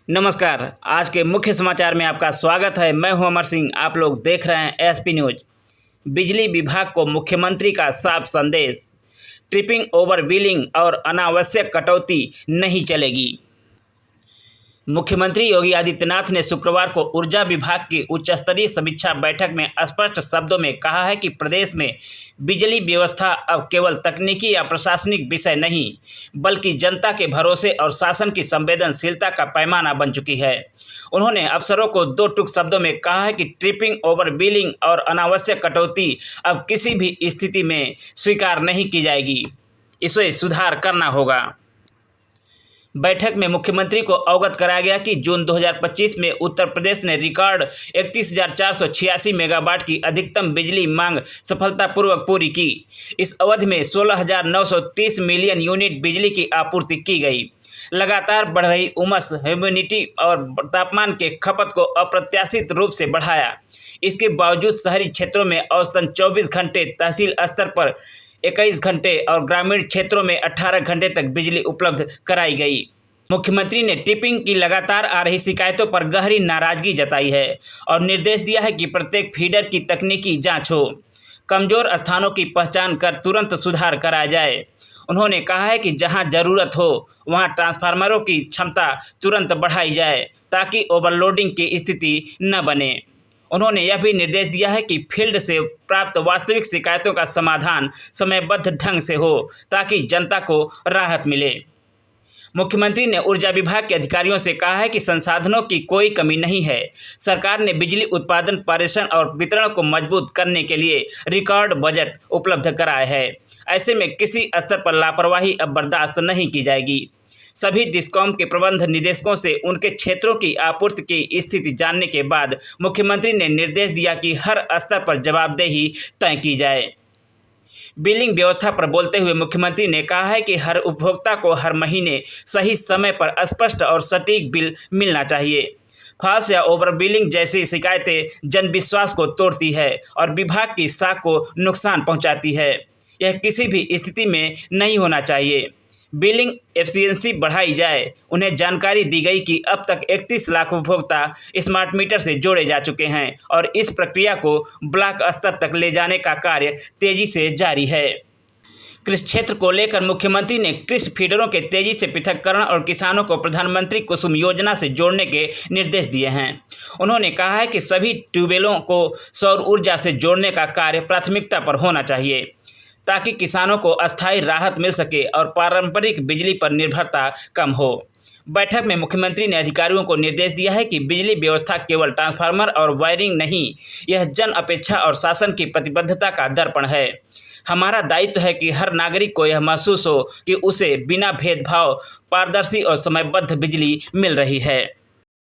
नमस्कार। आज के मुख्य समाचार में आपका स्वागत है। मैं हूं अमर सिंह। आप लोग देख रहे हैं एसपी न्यूज। बिजली विभाग को मुख्यमंत्री का साफ संदेश, ट्रिपिंग, ओवर बिलिंग और अनावश्यक कटौती नहीं चलेगी। मुख्यमंत्री योगी आदित्यनाथ ने शुक्रवार को ऊर्जा विभाग की उच्च स्तरीय समीक्षा बैठक में स्पष्ट शब्दों में कहा है कि प्रदेश में बिजली व्यवस्था अब केवल तकनीकी या प्रशासनिक विषय नहीं, बल्कि जनता के भरोसे और शासन की संवेदनशीलता का पैमाना बन चुकी है। उन्होंने अफसरों को दो टूक शब्दों में कहा है कि ट्रिपिंग, ओवर बिलिंग और अनावश्यक कटौती अब किसी भी स्थिति में स्वीकार नहीं की जाएगी। इसे सुधार करना होगा। बैठक में मुख्यमंत्री को अवगत कराया गया कि जून 2025 में उत्तर प्रदेश ने रिकॉर्ड 31,486 मेगावाट की अधिकतम बिजली मांग सफलतापूर्वक पूरी की। इस अवधि में 16,930 मिलियन यूनिट बिजली की आपूर्ति की गई। लगातार बढ़ रही उमस, ह्यूमिडिटी और तापमान के खपत को अप्रत्याशित रूप से बढ़ाया। इसके बावजूद शहरी क्षेत्रों में औसतन 24 घंटे, तहसील स्तर पर 21 घंटे और ग्रामीण क्षेत्रों में 18 घंटे तक बिजली उपलब्ध कराई गई। मुख्यमंत्री ने ट्रिपिंग की लगातार आ रही शिकायतों पर गहरी नाराजगी जताई है और निर्देश दिया है कि प्रत्येक फीडर की तकनीकी जांच हो, कमजोर स्थानों की पहचान कर तुरंत सुधार कराया जाए। उन्होंने कहा है कि जहां जरूरत हो वहां ट्रांसफार्मरों की क्षमता तुरंत बढ़ाई जाए ताकि ओवरलोडिंग की स्थिति न बने। उन्होंने यह भी निर्देश दिया है कि फील्ड से प्राप्त वास्तविक शिकायतों का समाधान समयबद्ध ढंग से हो ताकि जनता को राहत मिले। मुख्यमंत्री ने ऊर्जा विभाग के अधिकारियों से कहा है कि संसाधनों की कोई कमी नहीं है। सरकार ने बिजली उत्पादन, पारेषण और वितरण को मजबूत करने के लिए रिकॉर्ड बजट उपलब्ध कराया है। ऐसे में किसी स्तर पर लापरवाही अब बर्दाश्त नहीं की जाएगी। सभी डिस्कॉम के प्रबंध निदेशकों से उनके क्षेत्रों की आपूर्ति की स्थिति जानने के बाद मुख्यमंत्री ने निर्देश दिया कि हर स्तर पर जवाबदेही तय की जाए। बिलिंग व्यवस्था पर बोलते हुए मुख्यमंत्री ने कहा है कि हर उपभोक्ता को हर महीने सही समय पर स्पष्ट और सटीक बिल मिलना चाहिए। फॉल्स या ओवर बिलिंग जैसी शिकायतें जनविश्वास को तोड़ती है और विभाग की साख को नुकसान पहुंचाती है। यह किसी भी स्थिति में नहीं होना चाहिए। बिलिंग एफिशिएंसी बढ़ाई जाए। उन्हें जानकारी दी गई कि अब तक 31 लाख उपभोक्ता स्मार्ट मीटर से जोड़े जा चुके हैं और इस प्रक्रिया को ब्लॉक स्तर तक ले जाने का कार्य तेजी से जारी है। कृषि क्षेत्र को लेकर मुख्यमंत्री ने कृषि फीडरों के तेजी से पृथक्करण और किसानों को प्रधानमंत्री कुसुम योजना से जोड़ने के निर्देश दिए हैं। उन्होंने कहा है कि सभी ट्यूबवेलों को सौर ऊर्जा से जोड़ने का कार्य प्राथमिकता पर होना चाहिए ताकि किसानों को अस्थायी राहत मिल सके और पारंपरिक बिजली पर निर्भरता कम हो। बैठक में मुख्यमंत्री ने अधिकारियों को निर्देश दिया है कि बिजली व्यवस्था केवल ट्रांसफार्मर और वायरिंग नहीं, यह जन अपेक्षा और शासन की प्रतिबद्धता का दर्पण है। हमारा दायित्व है कि हर नागरिक को यह महसूस हो कि उसे बिना भेदभाव, पारदर्शी और समयबद्ध बिजली मिल रही है।